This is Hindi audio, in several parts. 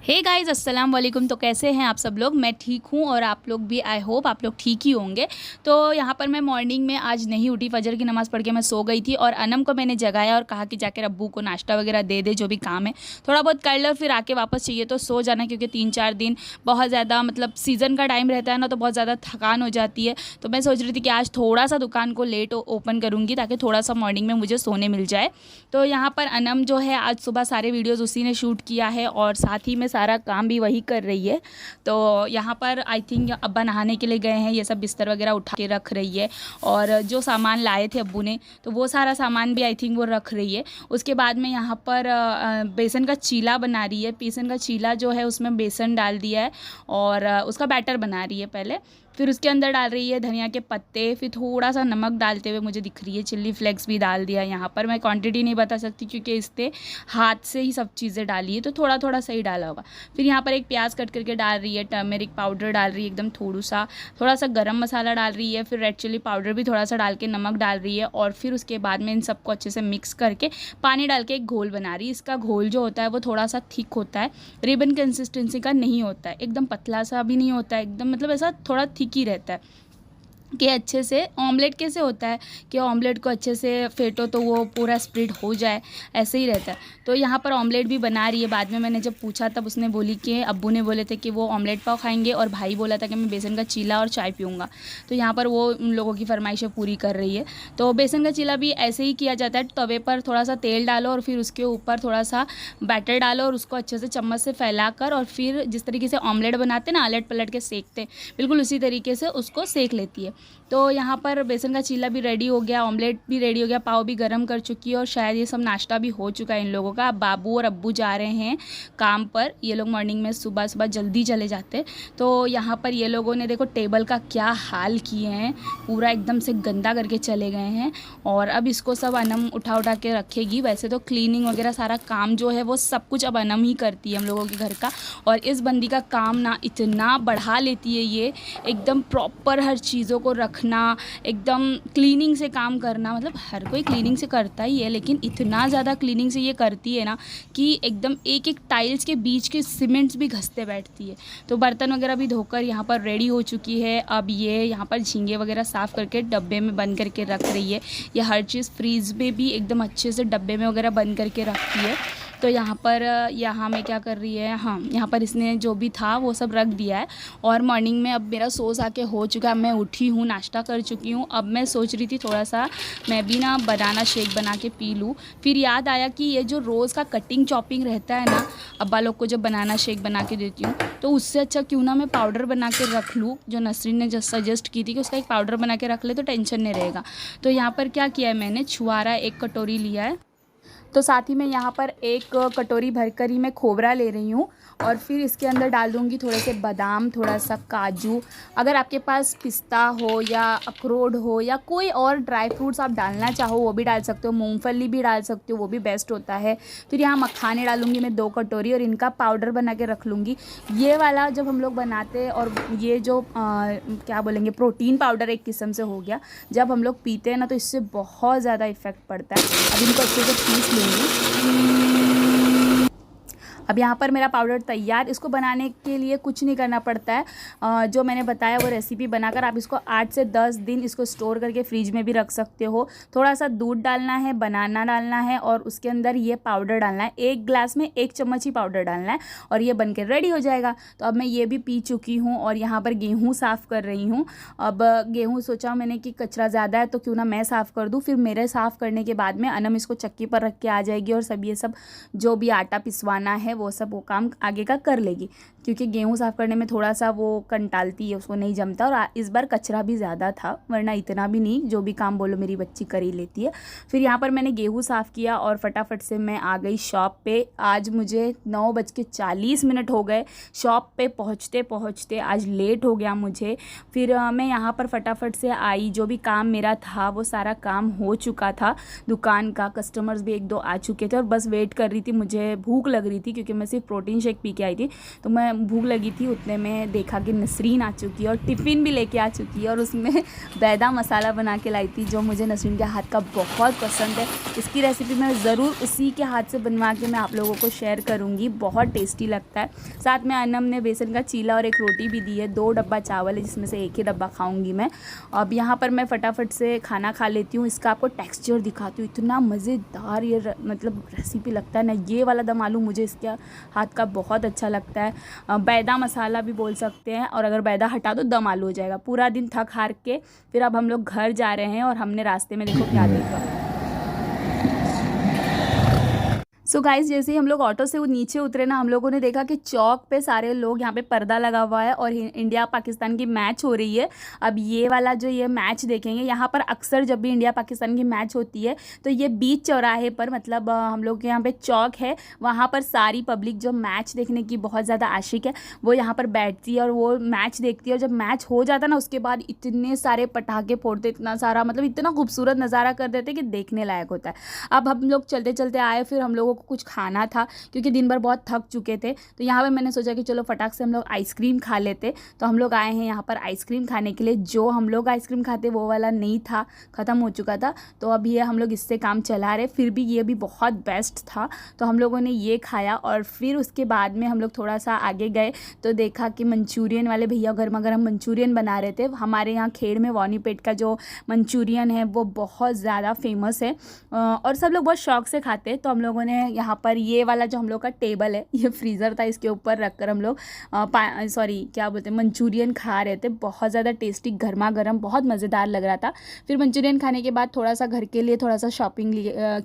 हे गाइस, अस्सलाम वालेकुम। तो कैसे हैं आप सब लोग? मैं ठीक हूँ और आप लोग भी, आई होप आप लोग ठीक ही होंगे। तो यहाँ पर मैं मॉर्निंग में आज नहीं उठी, फजर की नमाज़ पढ़ के मैं सो गई थी और अनम को मैंने जगाया और कहा कि जाकर अब्बू को नाश्ता वगैरह दे दे, जो भी काम है थोड़ा बहुत कर लो, फिर आके वापस चाहिए तो सो जाना, क्योंकि 3-4 दिन बहुत ज़्यादा मतलब सीज़न का टाइम रहता है ना, तो बहुत ज़्यादा थकान हो जाती है। तो मैं सोच रही थी कि आज थोड़ा सा दुकान को लेट ओपन करूँगी ताकि थोड़ा सा मॉर्निंग में मुझे सोने मिल जाए। तो यहाँ पर अनम जो है आज सुबह सारे वीडियोज़ उसी ने शूट किया है और साथ ही में सारा काम भी वही कर रही है। तो यहाँ पर आई थिंक अब्बा नहाने के लिए गए हैं, ये सब बिस्तर वगैरह उठा के रख रही है और जो सामान लाए थे अब्बू ने तो वो सारा सामान भी आई थिंक वो रख रही है। उसके बाद में यहाँ पर बेसन का चीला बना रही है। बेसन का चीला जो है उसमें बेसन डाल दिया है और उसका बैटर बना रही है पहले, फिर उसके अंदर डाल रही है धनिया के पत्ते, फिर थोड़ा सा नमक डालते हुए मुझे दिख रही है चिल्ली फ्लेक्स भी डाल दिया। यहाँ पर मैं क्वांटिटी नहीं बता सकती क्योंकि इसने हाथ से ही सब चीज़ें डाली है, तो थोड़ा थोड़ा सही डाला होगा। फिर यहाँ पर एक प्याज कट करके डाल रही है, टर्मेरिक पाउडर डाल रही है एकदम थोड़ा सा गरम मसाला डाल रही है, फिर रेड चिल्ली पाउडर भी थोड़ा सा डाल के नमक डाल रही है और फिर उसके बाद में इन सबको अच्छे से मिक्स करके पानी डाल के एक घोल बना रही है। इसका घोल जो होता है वो थोड़ा सा थिक होता है, रिबन कंसिस्टेंसी का नहीं होता है, एकदम पतला सा भी नहीं होता है, एकदम मतलब ऐसा थोड़ा थिक ही रहता है कि अच्छे से ऑमलेट कैसे होता है कि ऑमलेट को अच्छे से फेंटो तो वो पूरा स्प्रेड हो जाए, ऐसे ही रहता है। तो यहाँ पर ऑमलेट भी बना रही है। बाद में मैंने जब पूछा तब उसने बोली कि अब्बू ने बोले थे कि वो ऑमलेट पाव खाएंगे और भाई बोला था कि मैं बेसन का चीला और चाय पीऊँगा। तो यहाँ पर वो उन लोगों की फरमाइशें पूरी कर रही है। तो बेसन का चीला भी ऐसे ही किया जाता है, तवे पर थोड़ा सा तेल डालो और फिर उसके ऊपर थोड़ा सा बैटर डालो और उसको अच्छे से चम्मच से फैलाकर और फिर जिस तरीके से ऑमलेट बनाते हैं ना, आलट पलट के सेकते, बिल्कुल उसी तरीके से उसको सेक लेती है। तो यहाँ पर बेसन का चीला भी रेडी हो गया, ऑमलेट भी रेडी हो गया, पाव भी गरम कर चुकी है और शायद ये सब नाश्ता भी हो चुका है इन लोगों का। अब बाबू और अब्बू जा रहे हैं काम पर, ये लोग मॉर्निंग में सुबह सुबह जल्दी चले जाते हैं। तो यहाँ पर ये लोगों ने देखो टेबल का क्या हाल किए हैं, पूरा एकदम से गंदा करके चले गए हैं और अब इसको सब अनम उठा उठा के रखेगी। वैसे तो क्लीनिंग वगैरह सारा काम जो है वो सब कुछ अब अनम ही करती है हम लोगों के घर का। और इस बंदी का काम ना इतना बढ़ा लेती है, ये एकदम प्रॉपर हर चीज़ों को रखना, एकदम क्लीनिंग से काम करना। मतलब हर कोई क्लीनिंग से करता ही है, लेकिन इतना ज़्यादा क्लीनिंग से ये करती है ना कि एकदम एक एक टाइल्स के बीच के सीमेंट्स भी घसते बैठती है। तो बर्तन वगैरह भी धोकर यहाँ पर रेडी हो चुकी है। अब ये यहाँ पर झींगे वगैरह साफ़ करके डब्बे में बंद करके रख रही है। ये हर चीज़ फ्रीज में भी एकदम अच्छे से डब्बे में वगैरह बंद करके रखती है। तो यहाँ पर यहाँ में क्या कर रही है, हाँ यहाँ पर इसने जो भी था वो सब रख दिया है और मॉर्निंग में अब मेरा सोस आके हो चुका है। मैं उठी हूँ, नाश्ता कर चुकी हूँ। अब मैं सोच रही थी थोड़ा सा मैं भी ना बनाना शेक बना के पी लूँ। फिर याद आया कि ये जो रोज़ का कटिंग चॉपिंग रहता है ना, अब्बा लोग को जब बनाना शेक बना के देती हूँ तो उससे अच्छा क्यों ना मैं पाउडर बना के रख लूँ। जो नसरीन ने जस्ट सजेस्ट की थी कि उसका एक पाउडर बना के रख ले तो टेंशन नहीं रहेगा। तो यहाँ पर क्या किया है मैंने, छुआरा एक कटोरी लिया है, तो साथ ही में यहाँ पर एक कटोरी भरकर ही मैं खोबरा ले रही हूँ और फिर इसके अंदर डाल दूँगी थोड़े से बादाम, थोड़ा सा काजू। अगर आपके पास पिस्ता हो या अखरोट हो या कोई और ड्राई फ्रूट्स आप डालना चाहो वो भी डाल सकते हो, मूंगफली भी डाल सकते हो, वो भी बेस्ट होता है। फिर यहाँ मखाने डालूँगी मैं 2 कटोरी और इनका पाउडर बना के रख लूँगी। ये वाला जब हम लोग बनाते हैं और ये जो क्या बोलेंगे, प्रोटीन पाउडर एक किस्म से हो गया, जब हम लोग पीते हैं ना तो इससे बहुत ज़्यादा इफेक्ट पड़ता है। अब इनको अच्छे से पीस लूँगी। अब यहाँ पर मेरा पाउडर तैयार। इसको बनाने के लिए कुछ नहीं करना पड़ता है, जो मैंने बताया वो रेसिपी बनाकर आप इसको 8 से 10 दिन इसको स्टोर करके फ्रिज में भी रख सकते हो। थोड़ा सा दूध डालना है, बनाना डालना है और उसके अंदर ये पाउडर डालना है। 1 गिलास में 1 चम्मच ही पाउडर डालना है और ये बन के रेडी हो जाएगा। तो अब मैं ये भी पी चुकी हूँ और यहाँ पर गेहूँ साफ़ कर रही हूँ। अब गेहूँ सोचा मैंने कि कचरा ज़्यादा है तो क्यों ना मैं साफ़ कर दूँ। फिर मेरे साफ़ करने के बाद में अनम इसको चक्की पर रख के आ जाएगी और सब ये सब जो भी आटा पिसवाना है वो सब वो काम आगे का कर लेगी, क्योंकि गेहूँ साफ़ करने में थोड़ा सा वो कंटालती है, उसको नहीं जमता। और इस बार कचरा भी ज़्यादा था, वरना इतना भी नहीं, जो भी काम बोलो मेरी बच्ची कर ही लेती है। फिर यहाँ पर मैंने गेहूँ साफ़ किया और फटाफट से मैं आ गई शॉप पे। आज मुझे 9:40 हो गए शॉप पे पहुँचते पहुँचते, आज लेट हो गया मुझे। फिर मैं यहाँ पर फटाफट से आई, जो भी काम मेरा था वो सारा काम हो चुका था दुकान का। कस्टमर्स भी 1-2 आ चुके थे और बस वेट कर रही थी, मुझे भूख लग रही थी क्योंकि क्योंकि मैं सिर्फ प्रोटीन शेक पी के आई थी। तो मैं भूख लगी थी, उतने में देखा कि नसरीन आ चुकी है और टिफ़िन भी लेके आ चुकी है और उसमें बैदा मसाला बना के लाई थी, जो मुझे नसरीन के हाथ का बहुत पसंद है। इसकी रेसिपी मैं ज़रूर उसी के हाथ से बनवा के मैं आप लोगों को शेयर करूँगी, बहुत टेस्टी लगता है। साथ में अनम ने बेसन का चीला और एक रोटी भी दी है, 2 डब्बा चावल है जिसमें से एक ही डब्बा खाऊंगी मैं। अब यहाँ पर मैं फटाफट से खाना खा लेती हूँ। इसका आपको टेक्सचर दिखाती हूँ, इतना मज़ेदार ये मतलब रेसिपी लगता है ना। ये वाला दम आलू मुझे इसके हाथ का बहुत अच्छा लगता है। बैदा मसाला भी बोल सकते हैं, और अगर बैदा हटा दो दम आलू हो जाएगा। पूरा दिन थक हार के फिर अब हम लोग घर जा रहे हैं और हमने रास्ते में देखो क्या देखा। सो गाइस, जैसे ही हम लोग ऑटो से वो नीचे उतरे ना, हम लोगों ने देखा कि चौक पे सारे लोग, यहाँ पे पर्दा लगा हुआ है और इंडिया पाकिस्तान की मैच हो रही है। अब ये वाला जो ये मैच देखेंगे, यहाँ पर अक्सर जब भी इंडिया पाकिस्तान की मैच होती है तो ये बीच चौराहे पर, मतलब हम लोग के यहाँ पे चौक है, वहाँ पर सारी पब्लिक जो मैच देखने की बहुत ज़्यादा आशिक है वो यहाँ पर बैठती है और वो मैच देखती है। और जब मैच हो जाता है ना, उसके बाद इतने सारे पटाखे फोड़ते, इतना सारा मतलब इतना खूबसूरत नज़ारा कर देते कि देखने लायक होता है। अब हम लोग चलते चलते आए, फिर हम लोगों को कुछ खाना था क्योंकि दिन भर बहुत थक चुके थे। तो यहाँ पे मैंने सोचा कि चलो फटाक से हम लोग आइसक्रीम खा लेते। तो हम लोग आए हैं यहाँ पर आइसक्रीम खाने के लिए। जो हम लोग आइसक्रीम खाते वो वाला नहीं था, ख़त्म हो चुका था। तो अब ये हम लोग इससे काम चला रहे, फिर भी ये भी बहुत बेस्ट था। तो हम लोगों ने ये खाया और फिर उसके बाद में हम लोग थोड़ा सा आगे गए तो देखा कि मंचूरियन वाले भैया गर्मा गर्म मंचूरियन बना रहे थे। हमारे यहाँ खेड़ में वानीपेट का जो मंचूरियन है वो बहुत ज़्यादा फेमस है और सब लोग बहुत शौक से खाते हैं। तो हम लोगों ने यहाँ पर ये वाला जो हम लोग का टेबल है, ये फ्रीज़र था, इसके ऊपर रखकर हम लोग क्या बोलते हैं, मंचूरियन खा रहे थे। बहुत ज़्यादा टेस्टी, गर्मा गर्म, बहुत मज़ेदार लग रहा था। फिर मंचूरियन खाने के बाद थोड़ा सा घर के लिए थोड़ा सा शॉपिंग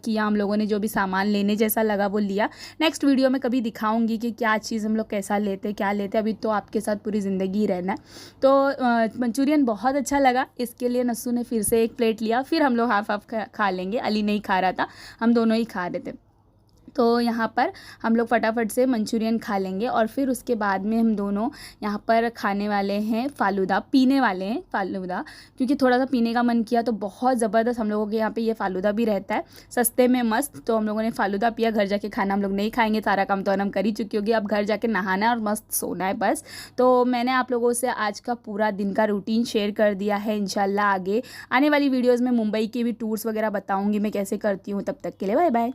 किया हम लोगों ने, जो भी सामान लेने जैसा लगा वो लिया। नेक्स्ट वीडियो में कभी दिखाऊंगी कि क्या चीज़ हम लोग कैसा लेते, क्या लेते। अभी तो आपके साथ पूरी ज़िंदगी ही रहना है। तो मंचूरियन बहुत अच्छा लगा, इसके लिए नस्सू ने फिर से एक प्लेट लिया। फिर हम लोग हाफ हाफ खा लेंगे, अली नहीं खा रहा था, हम दोनों ही खा रहे थे। तो यहाँ पर हम लोग फटाफट से मंचूरियन खा लेंगे और फिर उसके बाद में हम दोनों यहाँ पर खाने वाले हैं फालूदा, पीने वाले हैं फालूदा, क्योंकि थोड़ा सा पीने का मन किया। तो बहुत ज़बरदस्त हम लोगों के यहाँ पे ये फालूदा भी रहता है, सस्ते में मस्त। तो हम लोगों ने फालूदा पिया। घर जाके खाना हम लोग नहीं खाएंगे, सारा काम तो हम कर ही चुकी होगी। अब घर जाके नहाना है और मस्त सोना है बस। तो मैंने आप लोगों से आज का पूरा दिन का रूटीन शेयर कर दिया है। इंशाल्लाह आगे आने वाली वीडियोज़ में मुंबई के भी टूर्स वगैरह बताऊँगी मैं कैसे करती हूँ। तब तक के लिए बाय बाय।